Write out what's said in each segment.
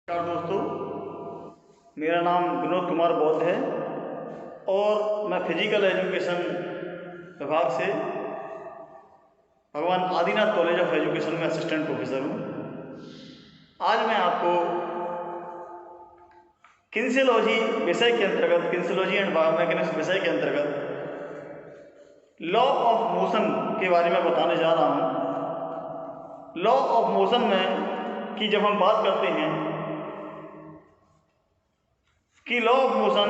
नमस्कार दोस्तों, मेरा नाम विनोद कुमार बौद्ध है और मैं फिजिकल एजुकेशन विभाग से भगवान आदिनाथ कॉलेज ऑफ एजुकेशन में असिस्टेंट प्रोफेसर हूँ। आज मैं आपको किनेसियोलॉजी विषय के अंतर्गत, किनेसियोलॉजी एंड बायोमैकेनिक्स विषय के अंतर्गत लॉ ऑफ मोशन के बारे में बताने जा रहा हूँ। लॉ ऑफ मोशन में कि जब हम बात करते हैं कि लॉ ऑफ मोशन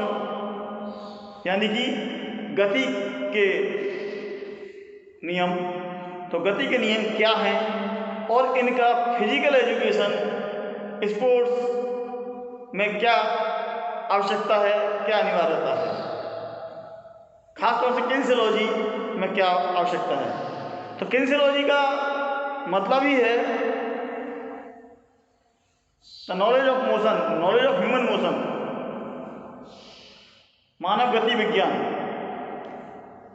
यानी कि गति के नियम, तो गति के नियम क्या हैं और इनका फिजिकल एजुकेशन स्पोर्ट्स में क्या आवश्यकता है, क्या अनिवार्यता है, खासतौर से किनेसियोलॉजी में क्या आवश्यकता है। तो किनेसियोलॉजी का मतलब ही है the knowledge of motion, knowledge of human motion, मानव गति विज्ञान।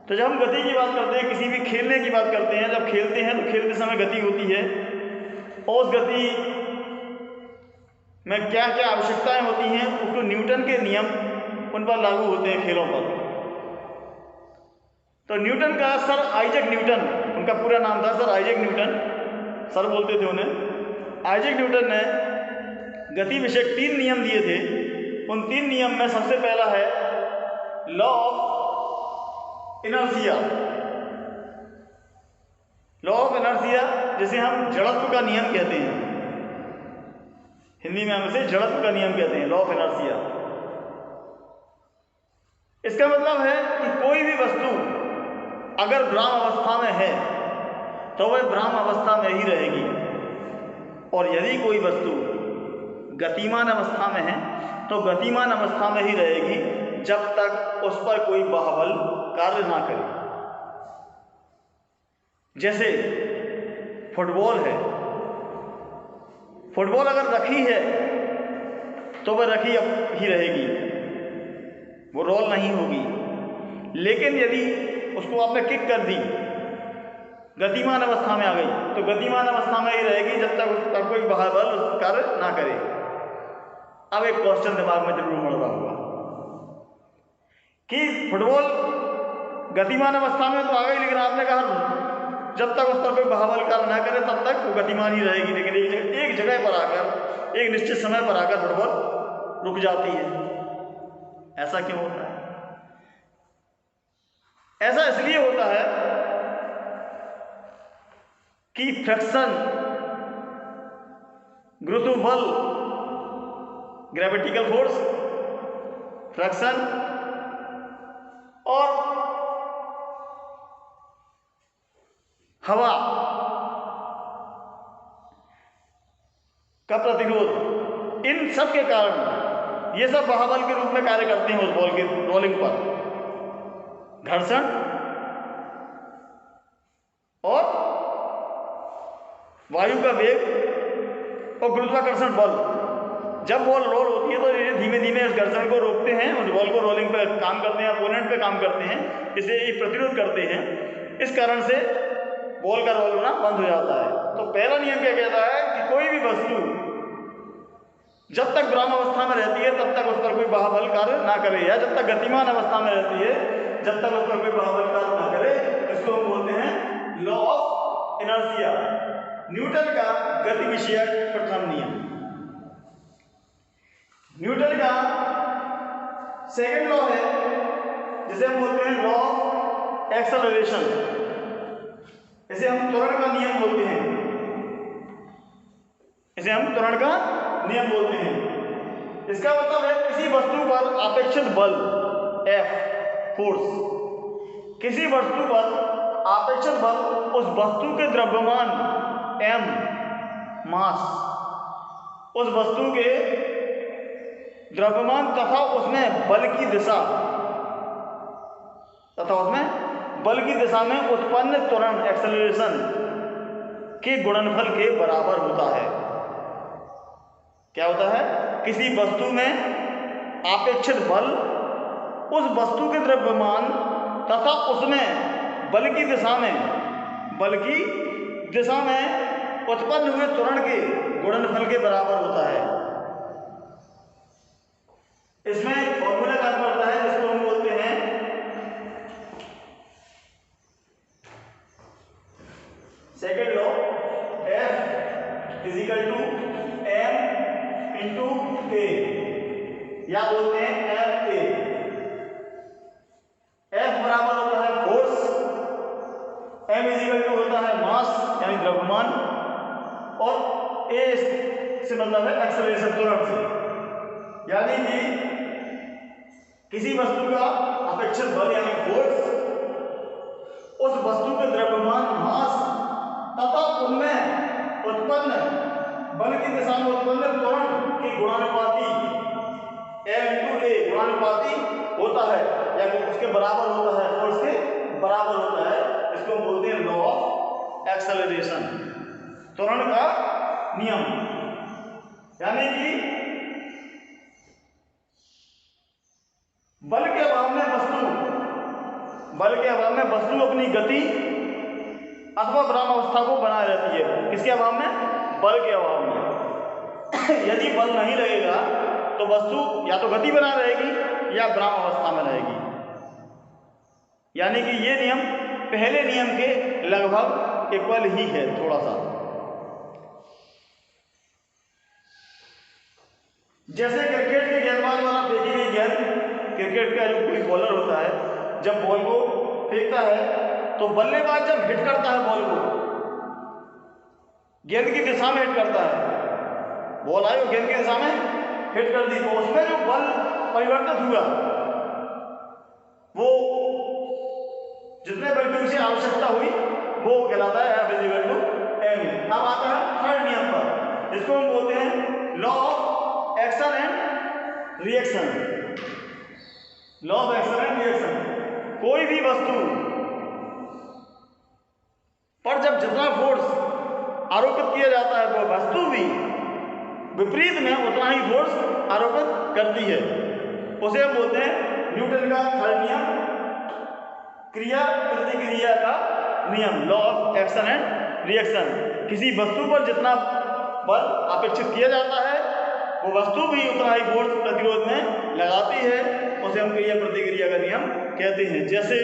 तो जब हम गति की बात करते हैं, किसी भी खेलने की बात करते हैं, जब खेलते हैं तो खेलते समय गति होती है और उस गति में क्या क्या आवश्यकताएं होती हैं, उसको न्यूटन के नियम उन पर लागू होते हैं खेलों पर। तो न्यूटन का सर आइजैक न्यूटन, उनका पूरा नाम था सर आइजैक न्यूटन, सर बोलते थे उन्हें। आइजैक न्यूटन ने गति विषयक 3 नियम दिए थे। उन 3 नियम में सबसे पहला है law of inertia. Law of inertia जिसे हम जड़त्व का नियम कहते हैं, हिंदी में हम इसे जड़त्व का नियम कहते हैं, लॉ ऑफ इनर्शिया। इसका मतलब है कि कोई भी वस्तु अगर विराम अवस्था में है तो वह विराम अवस्था में ही रहेगी, और यदि कोई वस्तु गतिमान अवस्था में है तो गतिमान अवस्था में ही रहेगी जब तक उस पर कोई बाह्य कार्य ना करे। जैसे फुटबॉल है, फुटबॉल अगर रखी है तो वह रखी ही रहेगी, वो रोल नहीं होगी। लेकिन यदि उसको आपने किक कर दी, गतिमान अवस्था में आ गई, तो गतिमान अवस्था में ही रहेगी जब तक उस पर कोई बाह्य कार्य ना करे। अब एक क्वेश्चन दिमाग में जरूर उमड़ रहा होगा कि फुटबॉल गतिमान अवस्था में तो आ गई, लेकिन आपने कहा जब तक उस पर कोई बाह्य कार्य ना करे तब तक वो गतिमान ही रहेगी। लेकिन एक जगह पर आकर, एक निश्चित समय पर आकर फुटबॉल रुक जाती है। ऐसा क्यों होता है? ऐसा इसलिए होता है कि फ्रिक्शन, गुरुत्व बल, ग्रेविटिकल फोर्स, फ्रिक्शन और हवा का प्रतिरोध, इन सब के कारण ये सब बाह्य के रूप में कार्य करते हैं उस बॉल के रोलिंग पर। घर्षण और वायु का वेग और गुरुत्वाकर्षण बल, जब बॉल रोल होती है तो ये धीमे धीमे इस घर्षण को रोकते हैं, उस बॉल को रोलिंग पे काम करते हैं, अपोनेंट पे काम करते हैं, इसे प्रतिरोध करते हैं। इस कारण से बॉल का रोल होना बंद हो जाता है। तो पहला नियम क्या कहता है कि कोई भी वस्तु जब तक विराम अवस्था में रहती है तब तक उस पर कोई बाह्य कार्य ना करे, या जब तक गतिमान अवस्था में रहती है जब तक उस पर कोई बाह्य कार्य ना करे। इसको हम बोलते हैं लॉ ऑफ इनर्शिया, न्यूटन का गति विषयक प्रथम नियम। न्यूटन का सेकंड लॉ है जिसे हम बोलते हैं लॉ ऑफ एक्सेलरेशन, इसे हम त्वरण का नियम बोलते हैं, इसे हम त्वरण का नियम बोलते हैं। इसका मतलब है किसी वस्तु पर आपेक्षित बल F, फोर्स, किसी वस्तु पर आपेक्षित बल उस वस्तु के द्रव्यमान M, मास, उस वस्तु के द्रव्यमान तथा उसमें बल की दिशा में उत्पन्न त्वरण, एक्सेलरेशन के गुणनफल के बराबर होता है। क्या होता है? किसी वस्तु में आपेक्षित बल उस वस्तु के द्रव्यमान तथा उसमें बल की दिशा में उत्पन्न हुए त्वरण के गुणनफल के बराबर होता है। इंटू ए, या बोलते हैं एफ ए। एफ बराबर होता है फोर्स, एम इजिकल टू होता है मास यानी द्रव्यमान, और ए से मतलब है एक्सेलरेशन, त्वरण से। यानी कि किसी वस्तु का अपेक्षित बल यानी फोर्स उस वस्तु के द्रव्यमान मास तथा उनमें उत्पन्न बल की दिशा में उत्पन्न त्वरण के गुणानुपाती एम इंटू ए गुणानुपाती होता है, यानी उसके बराबर होता है, फोर्स के बराबर होता है। इसको हम बोलते हैं लॉ ऑफ एक्सेलरेशन, त्वरण का नियम। यानी कि बल के अभाव में वस्तु अपनी गति अथवा विरामावस्था को बनाए रहती है। किसके अभाव में? बल के अभाव में। यदि बल नहीं रहेगा तो वस्तु या तो गति बना रहेगी या विरामावस्था में रहेगी। यानी कि ये नियम पहले नियम के लगभग इक्वल ही है, थोड़ा सा। जैसे क्रिकेट के गेंदबाज वाला फेंकी गई गेंद, क्रिकेट का जो कोई बॉलर होता है जब बॉल को फेंकता है तो बल्लेबाज जब हिट करता है बॉल को, गेंद की दिशा में हिट करता है, बॉल आई और गेंद की दिशा में हिट कर दी, तो उसमें जो बल परिवर्तित हुआ वो जितने बल की उसे आवश्यकता हुई वो कहलाता है F इक्वल टू m। अब आता है थर्ड नियम पर, जिसको हम बोलते हैं law of action and reaction. Law of action and reaction, कोई भी वस्तु पर जब जितना फोर्स आरोपित किया जाता है वो वस्तु भी विपरीत में उतना ही फोर्स आरोपित करती है। उसे हम बोलते हैं न्यूटन का थर्ड नियम, क्रिया प्रतिक्रिया का नियम, law of action and reaction. किसी वस्तु पर जितना बल अपेक्षित किया जाता है वो वस्तु भी उतना ही फोर्स प्रतिरोध में लगाती है, उसे हम क्रिया प्रतिक्रिया का नियम कहते हैं। जैसे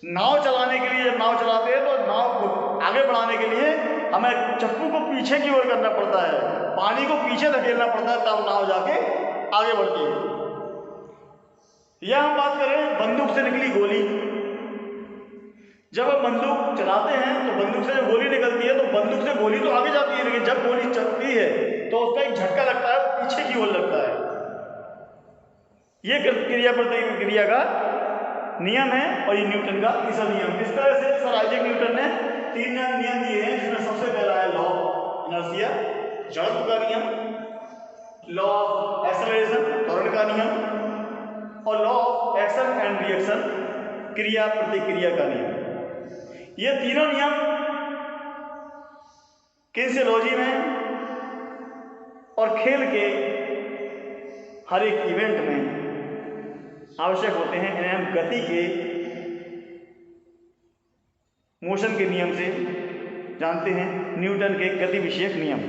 नाव चलाने के लिए, जब नाव चलाते हैं तो नाव को आगे बढ़ाने के लिए हमें चप्पू को पीछे की ओर करना पड़ता है, पानी को पीछे धकेलना पड़ता है, तब नाव जाके आगे बढ़ती है। या हम बात करें बंदूक से निकली गोली, जब हम बंदूक चलाते हैं तो बंदूक से जब गोली निकलती है तो बंदूक से गोली तो आगे जाती है, लेकिन जब गोली चलती है तो उसका एक झटका लगता है, पीछे की ओर लगता है। ये क्रिया प्रतिक्रिया का नियम है और ये न्यूटन का तीसरा नियम। इस तरह से सर आइजैक न्यूटन ने 3 नियम दिए हैं, जिसमें सबसे पहला है लॉ ऑफ इनर्शिया, जड़त्व का नियम, लॉ ऑफ एक्सेलरेशन, त्वरण का नियम, और law of action and reaction, क्रिया प्रतिक्रिया का नियम। ये तीनों नियम किनेसियोलॉजी में और खेल के हर एक इवेंट में आवश्यक होते हैं। इन्हें हम गति के, मोशन के नियम से जानते हैं, न्यूटन के गति विषयक नियम।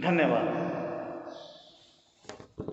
धन्यवाद।